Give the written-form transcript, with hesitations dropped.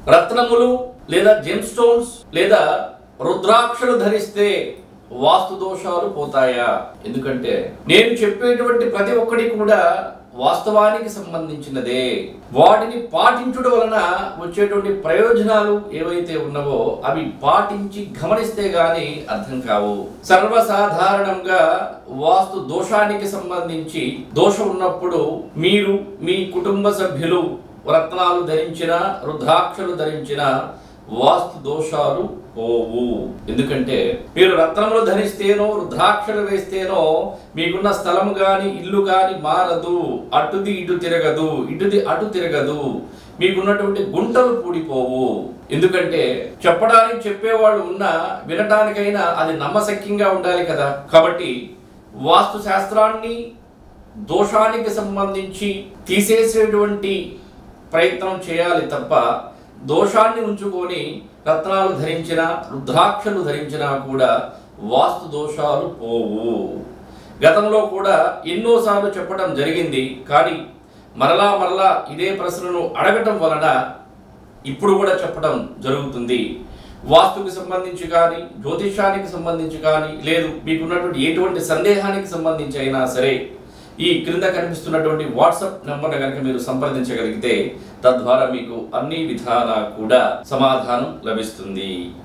రత్నములు లేదా gem stones లేదా రుద్రాక్షలు ధరిస్తే వాస్తు దోషాలు పోతాయా? ఎందుకంటే నేను చెప్పేటువంటి ప్రతి ఒక్కటి కూడా వాస్తవానికి సంబంధించినదే. వాటిని పాటించడం వలన వచ్చేటువంటి ప్రయోజనాలు ఏవైతే ఉన్నవో అవి పాటించి గమనిస్తే గాని అర్థం కావు. సర్వసాధారణంగా వాస్తు దోషానికి సంబంధించి దోషం ఉన్నప్పుడు మీరు మీ కుటుంబ సభ్యులు రత్నాలు ధరించిన రుద్రాక్షలు ధరించిన వాస్తు దోషాలు పోవు. ఎందుకంటే మీరు రత్నములు ధరిస్తేనో రుద్రాక్షలు వేస్తేనో మీకున్న స్థలము గాని ఇల్లు గాని మారదు. అటుది ఇటు తిరగదు, ఇటుది అటు తిరగదు. మీకున్నటువంటి గుంటలు పూడిపోవు. ఎందుకంటే చెప్పడానికి చెప్పేవాళ్ళు ఉన్నా వినటానికైనా అది నమ్మశక్యంగా ఉండాలి కదా. కాబట్టి వాస్తు శాస్త్రాన్ని దోషానికి సంబంధించి తీసేసేటువంటి ప్రయత్నం చేయాలి తప్ప దోషాన్ని ఉంచుకొని రత్నాలు ధరించిన రుద్రాక్షలు ధరించినా కూడా వాస్తు దోషాలు పోవు. గతంలో కూడా ఎన్నోసార్లు చెప్పడం జరిగింది. కానీ మరలా ఇదే ప్రశ్నను అడగటం వలన ఇప్పుడు కూడా చెప్పడం జరుగుతుంది. వాస్తుకి సంబంధించి కానీ జ్యోతిషానికి సంబంధించి కానీ లేదు మీకున్నటువంటి ఎటువంటి సందేహానికి సంబంధించి అయినా సరే ఈ క్రింద కనిపిస్తున్నటువంటి వాట్సాప్ నెంబర్ కనుక మీరు సంప్రదించగలిగితే తద్వారా మీకు అన్ని విధాలా కూడా సమాధానం లభిస్తుంది.